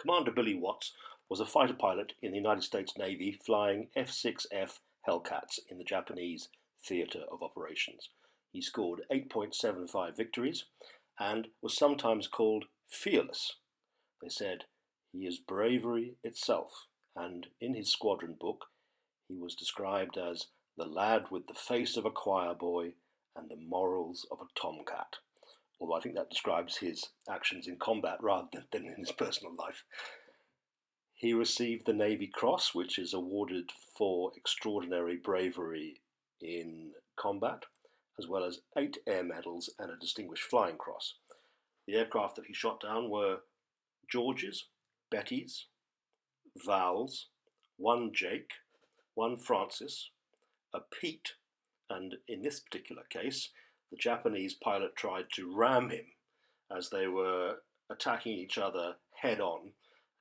Commander Billy Watts was a fighter pilot in the United States Navy flying F6F Hellcats in the Japanese theatre of operations. He scored 8.75 victories and was sometimes called fearless. They said, "He is bravery itself," and in his squadron book he was described as the lad with the face of a choir boy and the morals of a tomcat. Although I think that describes his actions in combat rather than in his personal life. He received the Navy Cross, which is awarded for extraordinary bravery in combat, as well as 8 air medals and a Distinguished Flying Cross. The aircraft that he shot down were Georges, Bettys, Vals, 1 Jake, 1 Francis, a Pete, and in this particular case, the Japanese pilot tried to ram him as they were attacking each other head-on.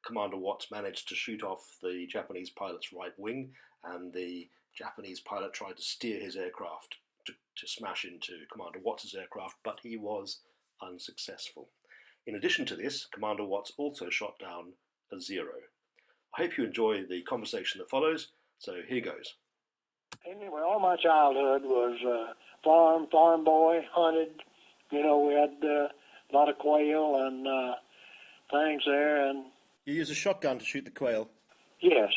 Commander Watts managed to shoot off the Japanese pilot's right wing, and the Japanese pilot tried to steer his aircraft to smash into Commander Watts' aircraft, but he was unsuccessful. In addition to this, Commander Watts also shot down a Zero. I hope you enjoy the conversation that follows, so here goes. Anyway, all my childhood was farm boy, hunted. You know, we had a lot of quail and things there. And you use a shotgun to shoot the quail? Yes,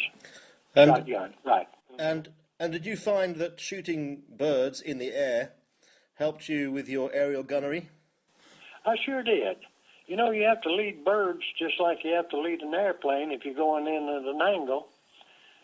shotgun, right. And did you find that shooting birds in the air helped you with your aerial gunnery? I sure did. You know, you have to lead birds just like you have to lead an airplane if you're going in at an angle.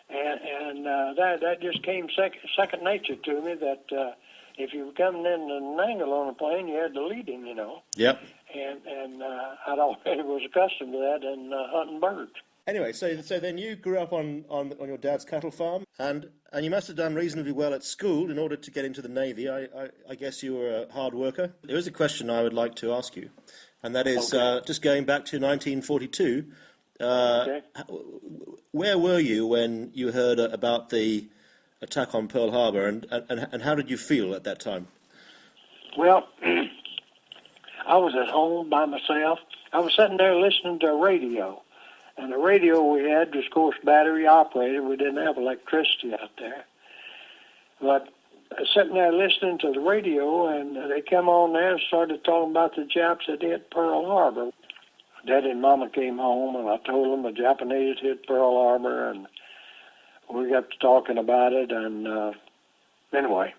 And that just came second nature to me, that if you were coming in at an angle on a plane, you had to lead him, you know. Yep. And I'd already was accustomed to that in hunting birds. Anyway, so then you grew up on your dad's cattle farm, and you must have done reasonably well at school in order to get into the Navy. I guess you were a hard worker. There is a question I would like to ask you, and that is just going back to 1942. Okay. Where were you when you heard about the attack on Pearl Harbor, and how did you feel at that time? Well, I was at home by myself. I was sitting there listening to a radio, and the radio we had was, of course, battery operated. We didn't have electricity out there. But I was sitting there listening to the radio, and they come on there and started talking about the Japs that hit Pearl Harbor. Daddy and Mama came home, and I told them the Japanese hit Pearl Harbor, and we got to talking about it, and anyway.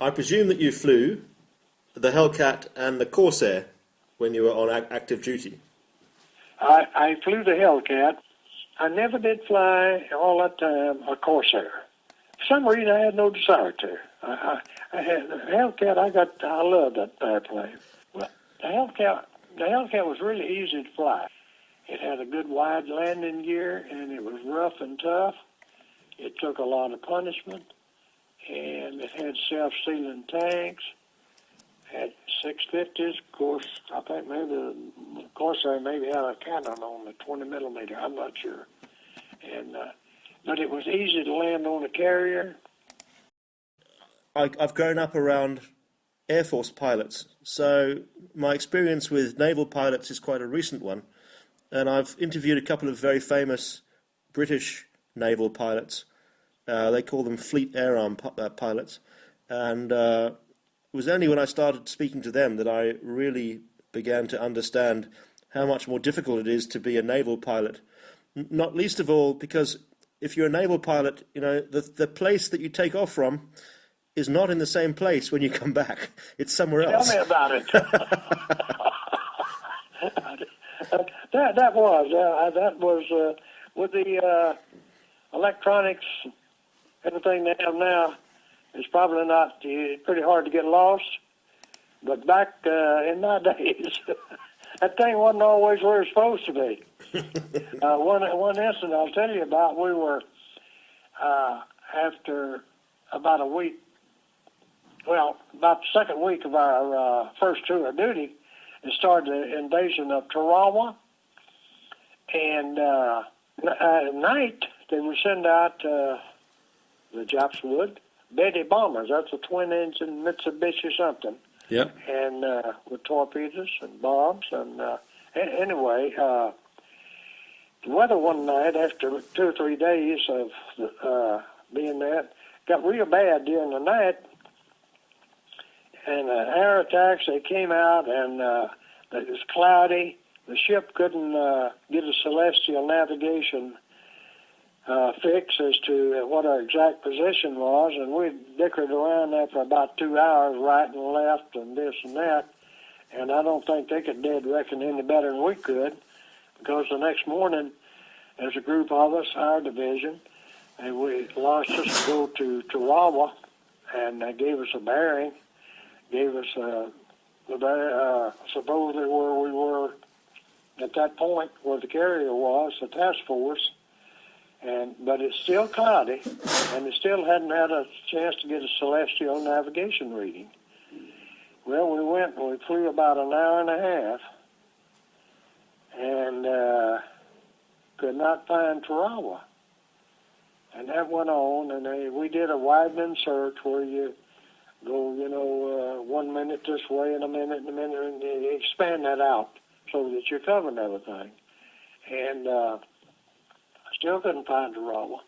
I presume that you flew the Hellcat and the Corsair when you were on active duty. I flew the Hellcat. I never did fly all that time a Corsair. For some reason, I had no desire to. I had the Hellcat. I loved that airplane. Well, the Hellcat was really easy to fly. It had a good wide landing gear, and it was rough and tough. It took a lot of punishment, and it had self-sealing tanks. Had 650s. Of course, I think maybe the Corsair maybe had a cannon on the 20 millimeter. I'm not sure. And but it was easy to land on a carrier. I've grown up around Air Force pilots, so my experience with naval pilots is quite a recent one, and I've interviewed a couple of very famous British naval pilots. They call them Fleet Air Arm pilots, and it was only when I started speaking to them that I really began to understand how much more difficult it is to be a naval pilot, not least of all because if you're a naval pilot, you know, the place that you take off from is not in the same place when you come back. It's somewhere else. Tell me about it. that was with the electronics, everything they have now. It's probably not. It's pretty hard to get lost. But back in my days, that thing wasn't always where it's supposed to be. One incident I'll tell you about. We were after about a week. Well, about the second week of our first tour of duty, it started the invasion of Terawa. And at night, they would send out, the Japs would, Betty bombers. That's a twin-engine Mitsubishi something. Yep. And with torpedoes and bombs. And anyway, the weather one night, after 2 or 3 days of being there, got real bad during the night. And air attacks, they came out, and it was cloudy. The ship couldn't get a celestial navigation fix as to what our exact position was, and we dickered around there for about 2 hours, right and left and this and that, and I don't think they could dead reckon any better than we could, because the next morning, there's a group of us, our division, and we launched us to go to Terawa, and they gave us a bearing, gave us supposedly where we were at that point, where the carrier was, the task force, but it's still cloudy, and it still hadn't had a chance to get a celestial navigation reading. Well, we went and we flew about an hour and a half, and could not find Terawa. And that went on, and we did a widening search where you go, 1 minute this way and a minute, and you expand that out so that you're covering everything. And still couldn't find Terawa.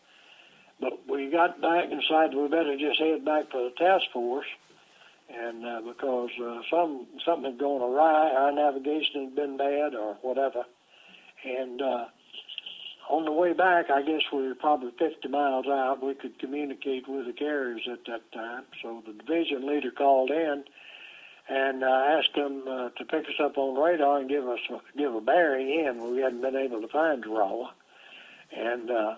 But we got back and decided we better just head back for the task force, and because something had gone awry, our navigation had been bad or whatever. And on the way back, I guess we were probably 50 miles out. We could communicate with the carriers at that time. So the division leader called in and asked them to pick us up on radar and give a bearing in. We hadn't been able to find Terawa. And the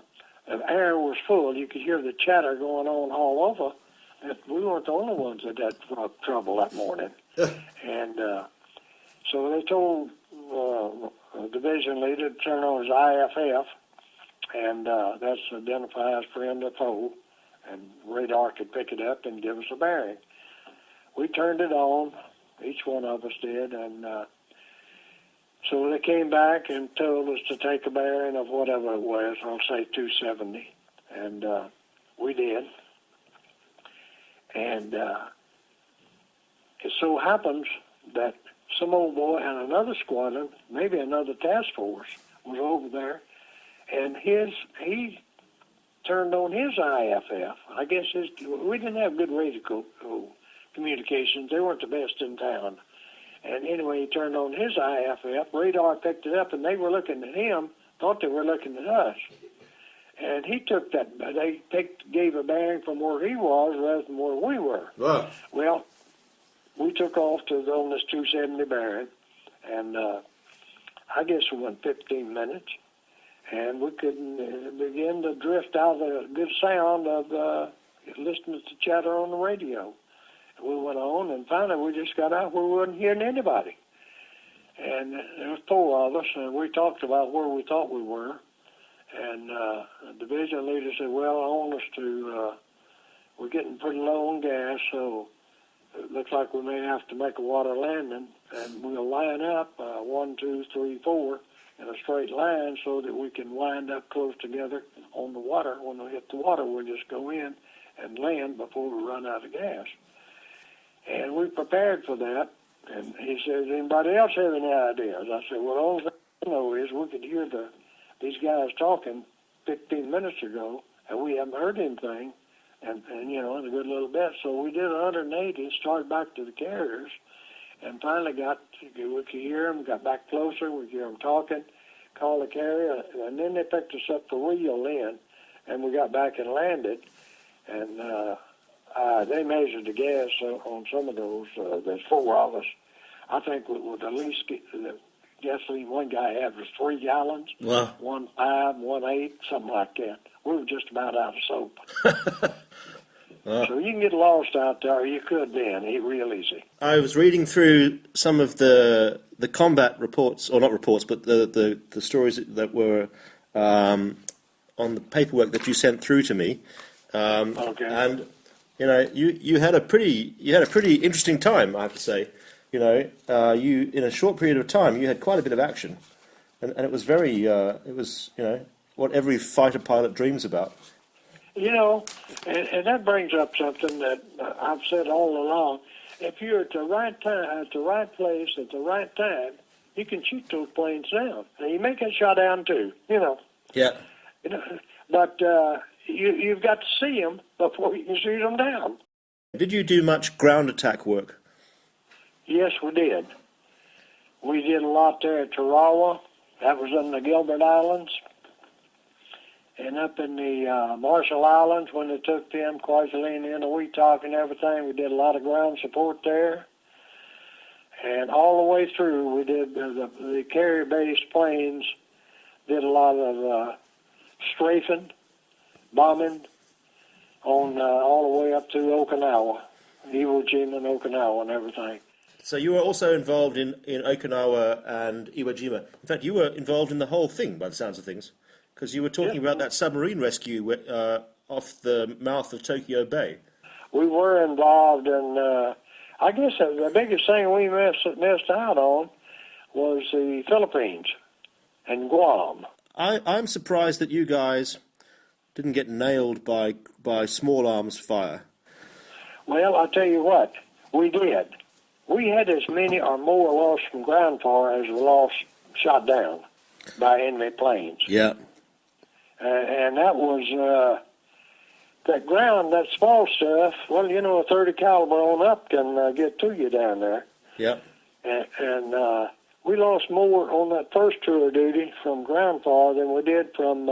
air was full. You could hear the chatter going on all over. And we weren't the only ones that had trouble that morning. And so they told the division leader to turn on his IFF, and that's identify as friend or foe, and radar could pick it up and give us a bearing. We turned it on, each one of us did, and so they came back and told us to take a bearing of whatever it was, I'll say 270, and we did. And it so happens that some old boy and another squadron, maybe another task force, was over there, and he turned on his IFF. I guess we didn't have good radio communications. They weren't the best in town. And anyway, he turned on his IFF. Radar picked it up, and they were looking at him, thought they were looking at us. And he took that. They gave a bearing from where he was rather than where we were. Wow. Well, we took off on this 270 bearing, and I guess we went 15 minutes, and we couldn't begin to drift out of the good sound of listening to chatter on the radio. We went on, and finally we just got out where we wasn't hearing anybody. And there was 4 of us, and we talked about where we thought we were. And the division leader said, well, I want us to, we're getting pretty low on gas, so it looks like we may have to make a water landing, and we'll line up 1, 2, 3, 4 in a straight line so that we can wind up close together on the water. When we hit the water, we'll just go in and land before we run out of gas. And we prepared for that, and he said, anybody else have any ideas? I said, well, the only thing I know is we could hear these guys talking 15 minutes ago, and we haven't heard anything, and in a good little bit. So we did 180, started back to the carriers, and finally we could hear them, got back closer, we could hear them talking, called the carrier, and then they picked us up for real then, and we got back and landed, and they measured the gas on some of those. There's 4 of us. I think we would at least the gasoline one guy had was 3 gallons. Wow. 1 5, 1 8, something like that. We were just about out of soap. So you can get lost out there. You could then, real easy. I was reading through some of the combat reports, or not reports, but the stories that were on the paperwork that you sent through to me. Okay. And you had a pretty interesting time, I have to say. You in a short period of time you had quite a bit of action, and it was very what every fighter pilot dreams about. And that brings up something that I've said all along. If you're at the right time, at the right place, at the right time, you can shoot those planes down. And you may get shot down too, you know. Yeah. You know, but you've got to see them before you can shoot them down. Did you do much ground attack work? Yes, we did. We did a lot there at Terawa. That was in the Gilbert Islands. And up in the Marshall Islands, when they took them, Kwajalein and Weetalk and everything, we did a lot of ground support there. And all the way through, we did the carrier-based planes, did a lot of strafing, bombing, on all the way up to Okinawa, Iwo Jima and Okinawa and everything. So you were also involved in Okinawa and Iwo Jima. In fact, you were involved in the whole thing, by the sounds of things, because you were talking about that submarine rescue off the mouth of Tokyo Bay. We were involved in, I guess the biggest thing we missed out on was the Philippines and Guam. I'm surprised that you guys didn't get nailed by small arms fire. Well, I'll tell you what, we did. We had as many or more lost from ground fire as we lost shot down by enemy planes. Yeah. And that was, that ground, that small stuff, well, you know, a 30 caliber on up can get to you down there. Yeah. And we lost more on that first tour of duty from ground fire than we did from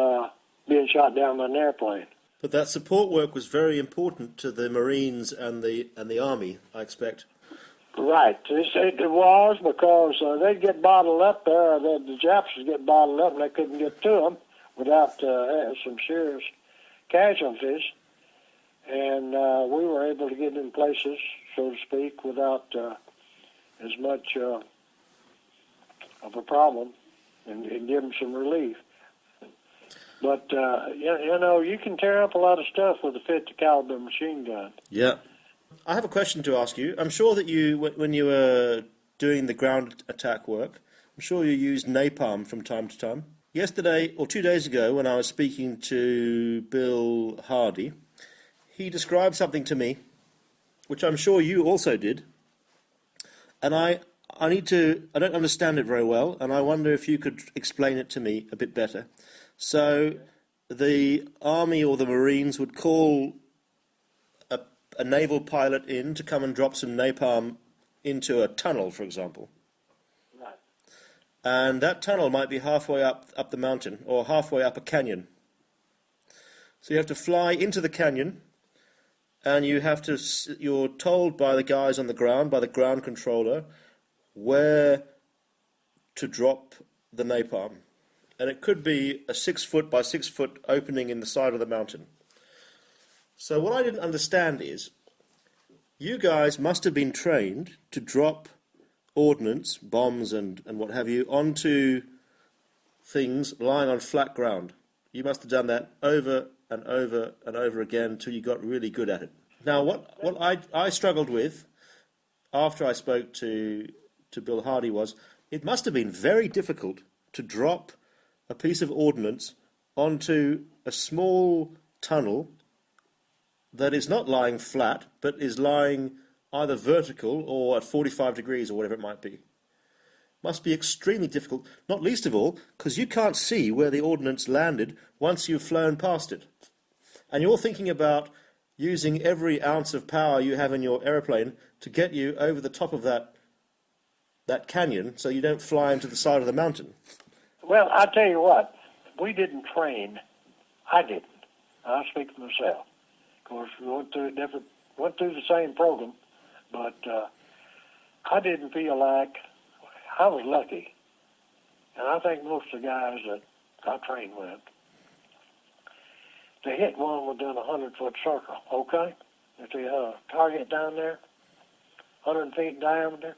being shot down by an airplane. But that support work was very important to the Marines and the Army, I expect. Right. It was because they'd get bottled up there. The Japs would get bottled up and they couldn't get to them without some serious casualties. And we were able to get in places, so to speak, without as much of a problem and give them some relief. But, you know, you can tear up a lot of stuff with a 50 caliber machine gun. Yeah. I have a question to ask you. I'm sure that you, when you were doing the ground attack work, I'm sure you used napalm from time to time. Yesterday, or 2 days ago, when I was speaking to Bill Hardy, he described something to me, which I'm sure you also did, and I don't understand it very well, and I wonder if you could explain it to me a bit better. So the Army or the Marines would call a naval pilot in to come and drop some napalm into a tunnel, for example. Right. And that tunnel might be halfway up the mountain or halfway up a canyon. So you have to fly into the canyon, and you're told by the guys on the ground, by the ground controller, where to drop the napalm. And it could be a 6 foot by 6 foot opening in the side of the mountain. So what I didn't understand is, you guys must have been trained to drop ordnance, bombs and what have you, onto things lying on flat ground. You must have done that over and over and over again until you got really good at it. Now, what I struggled with after I spoke to Bill Hardy was, it must have been very difficult to drop a piece of ordnance onto a small tunnel that is not lying flat, but is lying either vertical or at 45 degrees or whatever it might be. Must be extremely difficult, not least of all, because you can't see where the ordnance landed once you've flown past it. And you're thinking about using every ounce of power you have in your aeroplane to get you over the top of that canyon so you don't fly into the side of the mountain. Well, I'll tell you what, we didn't train. I didn't. I'll speak for myself. Of course, we went through the same program, but I didn't feel like I was lucky. And I think most of the guys that I trained with, they hit one within a 100-foot circle, okay? If they had a target down there, 100 feet in diameter,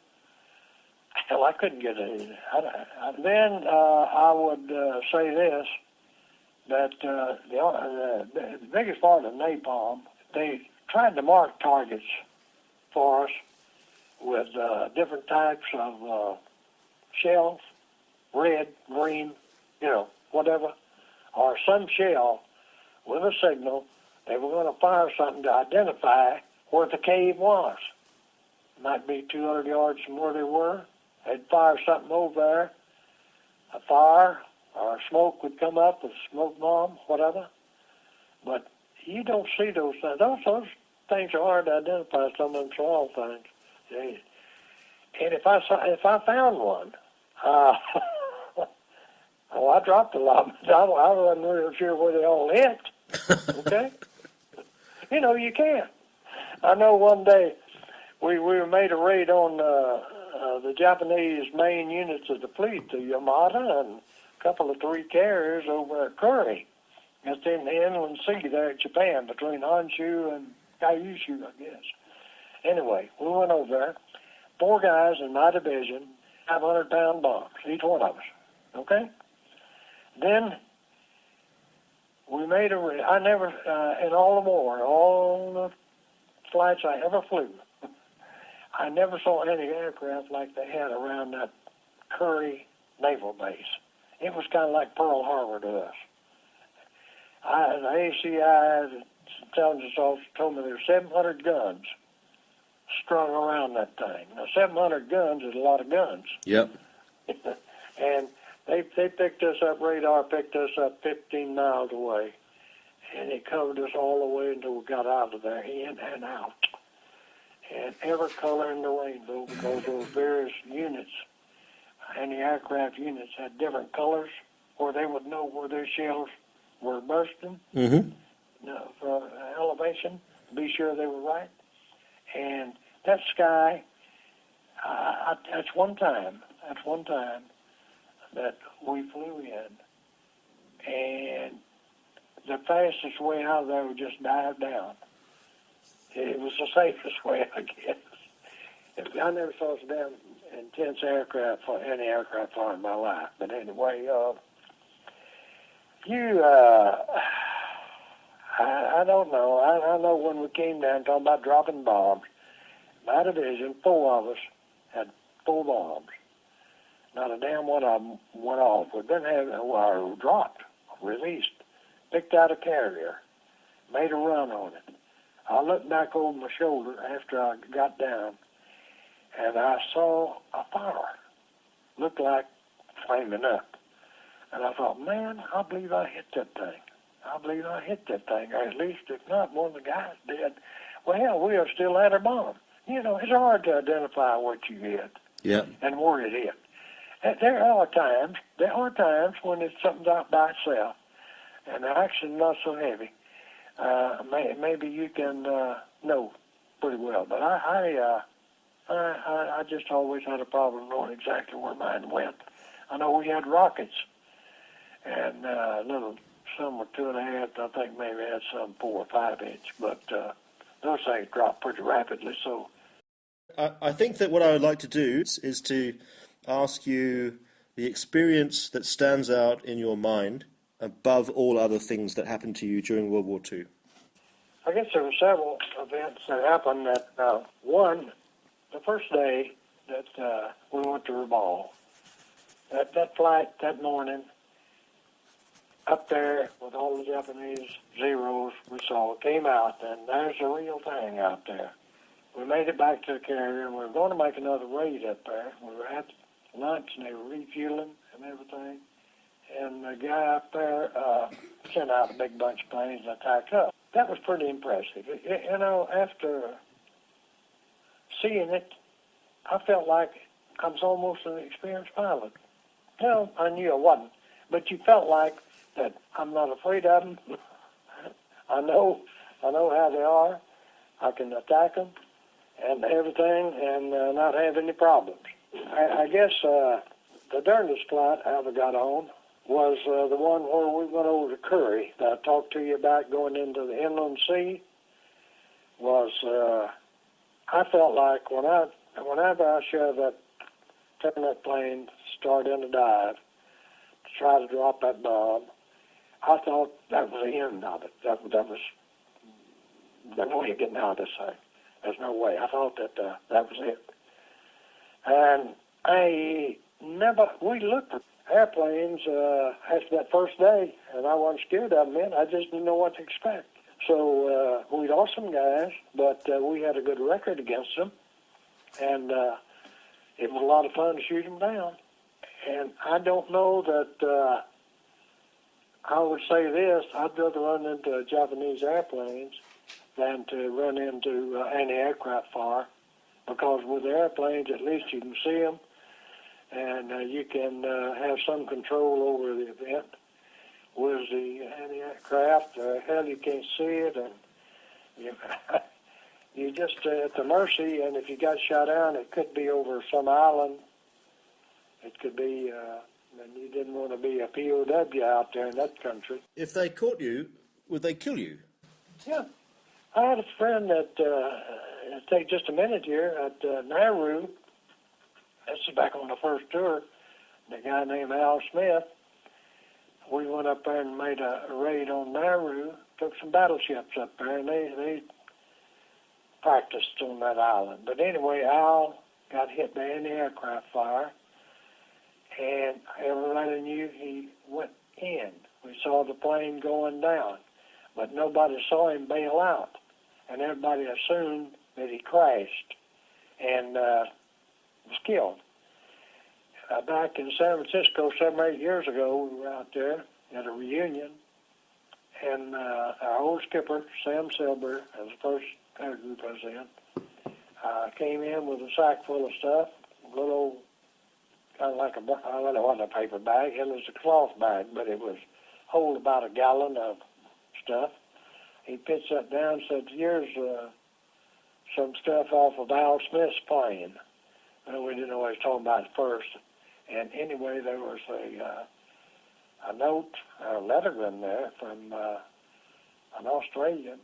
hell, I couldn't get it. Then I would say this, that the biggest part of napalm, they tried to mark targets for us with different types of shells, red, green, you know, whatever, or some shell with a signal. They were going to fire something to identify where the cave was. Might be 200 yards from where they were, they'd fire something over there, a fire or smoke would come up with a smoke bomb, whatever. But you don't see those things. Those things are hard to identify, some of them small things. See? And if I found one, oh, I dropped a lot. I wasn't really sure where they all hit. Okay? You can't. I know one day we made a raid on the Japanese main units of the fleet, the Yamata, and a couple of 3 carriers over at Curry. That's in the inland sea there in Japan, between Honshu and Kyushu, I guess. Anyway, we went over there. 4 guys in my division, 500-pound bombs, each one of us. Okay? Then we made a raid. I never, in all the war, all the flights I ever flew, I never saw any aircraft like they had around that Curry Naval Base. It was kind of like Pearl Harbor to us. The ACI, the intelligence officer, told me there were 700 guns strung around that thing. Now, 700 guns is a lot of guns. Yep. And they picked us up, radar picked us up 15 miles away, and it covered us all the way until we got out of there, in and out. And every color in the rainbow, because those various units, anti-aircraft units, had different colors, where they would know where their shells were bursting, for elevation, be sure they were right. And that sky, that's one time that we flew in, and the fastest way out of there was just dive down. It was the safest way, I guess. I never saw so damn intense aircraft, any aircraft fire in my life. But anyway, I don't know. I know when we came down talking about dropping bombs, my division, 4 of us had 4 bombs. Not a damn one of them went off. We've been having, dropped, released, picked out a carrier, made a run on it. I looked back over my shoulder after I got down, and I saw a fire. Looked like flaming up. And I thought, man, I believe I hit that thing. Or at least, if not, one of the guys did. Well, hell, we are still at our bomb. It's hard to identify what you hit and where it hit. And there are times when it's something out by itself, and the action not so heavy. Maybe you can know pretty well. But I just always had a problem knowing exactly where mine went. I know we had rockets, and some were 2.5. I think maybe had some 4 or 5 inch, but those things dropped pretty rapidly. So I think that what I would like to do is to ask you the experience that stands out in your mind above all other things that happened to you during World War II. I guess there were several events that happened. That one, the first day that we went to Rabaul, that flight that morning, up there with all the Japanese Zeros we saw, came out, and there's the real thing out there. We made it back to the carrier, and we were going to make another raid up there. We were at lunch, and they were refueling and everything. And the guy up there sent out a big bunch of planes and attacked us. That was pretty impressive. After seeing it, I felt like I was almost an experienced pilot. I knew I wasn't, but you felt like that I'm not afraid of them. I know how they are. I can attack them and everything and not have any problems. I guess the darndest flight I ever got on was the one where we went over to Curry that I talked to you about going into the inland sea. I felt like whenever I shoved turn that plane, start in a dive, to try to drop that bomb, I thought that was the end of it. That was there's no way of getting out of this thing. There's no way. I thought that that was it. And we looked at airplanes after that first day, and I wasn't scared of them then. I just didn't know what to expect. So we lost some guys, but we had a good record against them. And it was a lot of fun to shoot them down. And I don't know that I would say this, I'd rather run into Japanese airplanes than to run into anti-aircraft fire, because with the airplanes, at least you can see them, and you can have some control over the event. With the anti-aircraft, hell, you can't see it, and you're just at the mercy, and if you got shot down, it could be over some island. It could be, and you didn't want to be a POW out there in that country. If they caught you, would they kill you? Yeah. I had a friend that, it'll take just a minute here, at Nauru. This is back on the first tour. The guy named Al Smith. We went up there and made a raid on Nauru, took some battleships up there, and they practiced on that island. But anyway, Al got hit by anti-aircraft fire, and everybody knew he went in. We saw the plane going down, but nobody saw him bail out, and everybody assumed that he crashed and was killed. Back in San Francisco 7 or 8 years ago, we were out there at a reunion, and our old skipper, Sam Silber, as the first air group I was in, came in with a sack full of stuff, a little, kind of like well, it wasn't a paper bag, it was a cloth bag, but it was hold about a gallon of stuff. He pitched that down and said, "Here's some stuff off of Al Smith's plane." Well, we didn't know what he was talking about at first. And anyway, there was a note, a letter in there from an Australian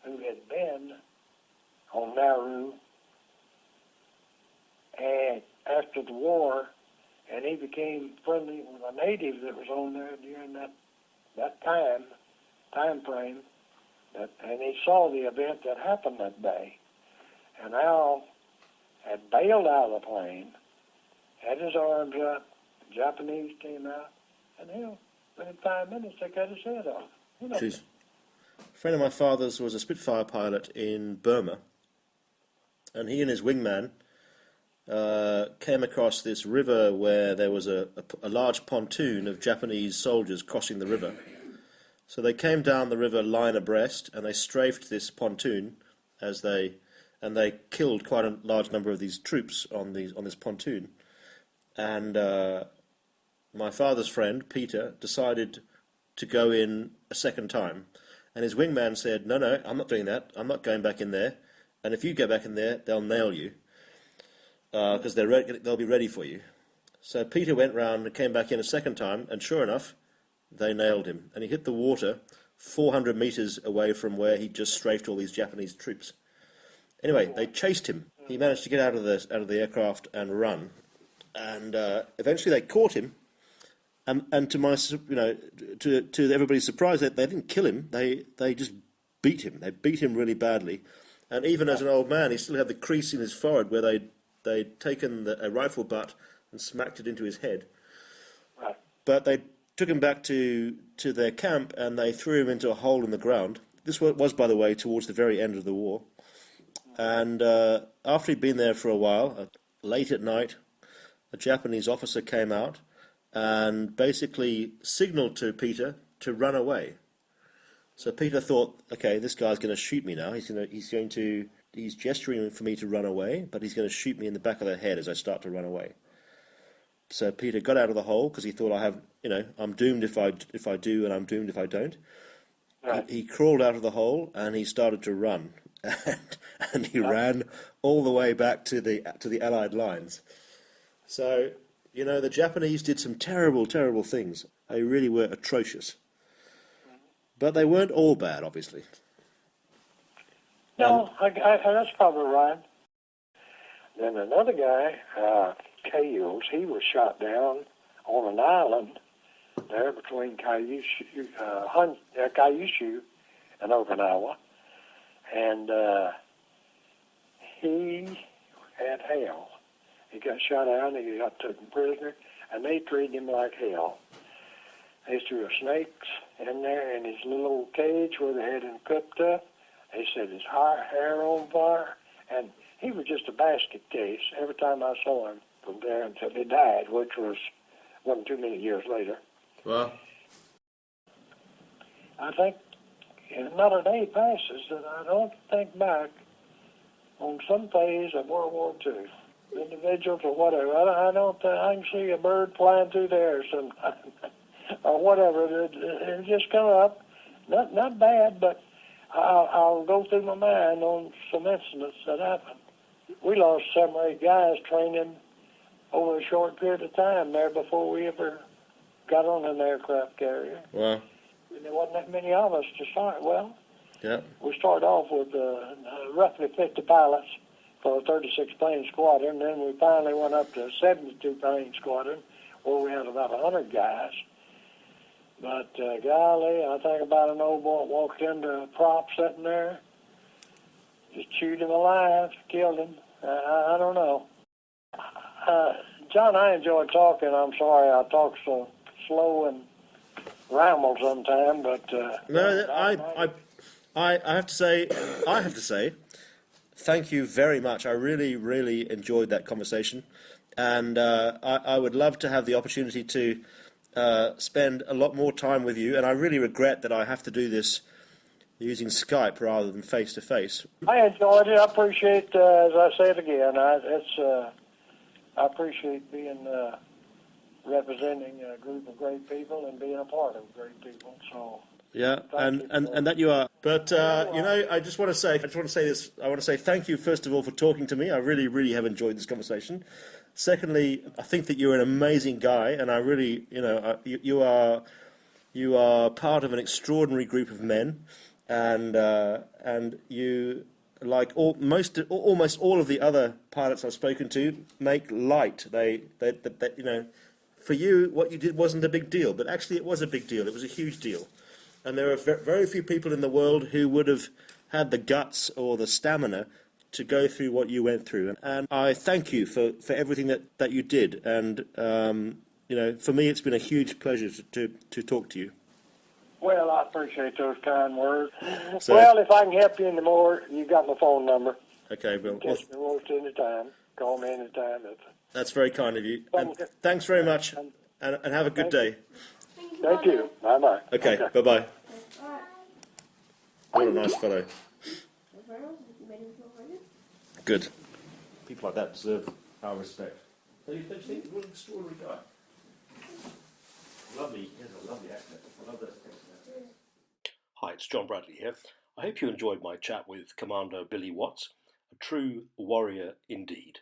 who had been on Nauru and after the war, and he became friendly with a native that was on there during that time frame, and he saw the event that happened that day. And Al had bailed out of the plane, had his arms up, the Japanese came out, and hell, within 5 minutes they cut his head off. You know. Jeez. A friend of my father's was a Spitfire pilot in Burma, and he and his wingman came across this river where there was a large pontoon of Japanese soldiers crossing the river. So they came down the river line abreast, and they strafed this pontoon and they killed quite a large number of these troops on this pontoon. And my father's friend, Peter, decided to go in a second time. And his wingman said, no, I'm not doing that. I'm not going back in there. And if you go back in there, they'll nail you, because they'll be ready for you. So Peter went round and came back in a second time, and sure enough, they nailed him. And he hit the water 400 meters away from where he just strafed all these Japanese troops. Anyway, they chased him. He managed to get out of the aircraft and run. And eventually they caught him. And to my, to everybody's surprise, they didn't kill him. They just beat him. They beat him really badly. And even as an old man, he still had the crease in his forehead where they'd taken a rifle butt and smacked it into his head. Right. But they took him back to their camp, and they threw him into a hole in the ground. This was, by the way, towards the very end of the war. And after he'd been there for a while, late at night, a Japanese officer came out and basically signaled to Peter to run away. So Peter thought, okay, this guy's going to shoot me now. He's gesturing for me to run away, but he's going to shoot me in the back of the head as I start to run away. So Peter got out of the hole because he thought, I'm doomed if I do, and I'm doomed if I don't. Right. He crawled out of the hole and he started to run, and he ran all the way back to the Allied lines. So, the Japanese did some terrible, terrible things. They really were atrocious. But they weren't all bad, obviously. No, that's probably right. Then another guy, Kales, he was shot down on an island there between Kyushu and Okinawa. And he had hell. He got shot down, he got taken prisoner, and they treated him like hell. They threw snakes in there in his little old cage where they had him cooked up. They set his hair on fire, and he was just a basket case every time I saw him from there until he died, which wasn't too many years later. Well, I think not a day passes that I don't think back on some phase of World War II, individuals or whatever. I don't. I can see a bird flying through the air sometime, or whatever. It just come up. Not bad, but I'll go through my mind on some incidents that happened. We lost 7 or 8 guys training over a short period of time there before we ever got on an aircraft carrier. well, And there wasn't that many of us to start. Well, yeah. we started off with roughly 50 pilots for a 36 plane squadron. Then we finally went up to a 72 plane squadron where we had about 100 guys. But golly, I think about an old boy that walked into a prop sitting there, just chewed him alive, killed him. I don't know. John, I enjoy talking. I'm sorry I talk so slow and ramble sometimes, but No, I have to say, thank you very much. I really, really enjoyed that conversation, and I would love to have the opportunity to spend a lot more time with you. And I really regret that I have to do this using Skype rather than face to face. I enjoyed it. I appreciate, as I say it again, I appreciate being representing a group of great people and being a part of great people. So yeah, and that you are. But I just want to say this. I want to say thank you first of all for talking to me. I really, really have enjoyed this conversation. Secondly, I think that you're an amazing guy, and I really, you are part of an extraordinary group of men, and you, like almost all of the other pilots I've spoken to, make light. They for you, what you did wasn't a big deal, but actually it was a big deal. It was a huge deal, and there are very few people in the world who would have had the guts or the stamina to go through what you went through. And I thank you for everything that you did. And, for me, it's been a huge pleasure to talk to you. Well, I appreciate those kind words. So, well, if I can help you any more, you got my phone number. Okay, Bill. Catch me most any time. Call me any time. That's very kind of you. And thanks very much, and have a good day. Thank you. Bye-bye. Okay, bye-bye. What a nice fellow. Good. People like that deserve our respect. Don't you think? What an extraordinary guy. Lovely. He has a lovely accent. I love those accents. Hi, it's John Bradley here. I hope you enjoyed my chat with Commander Billy Watts, a true warrior indeed.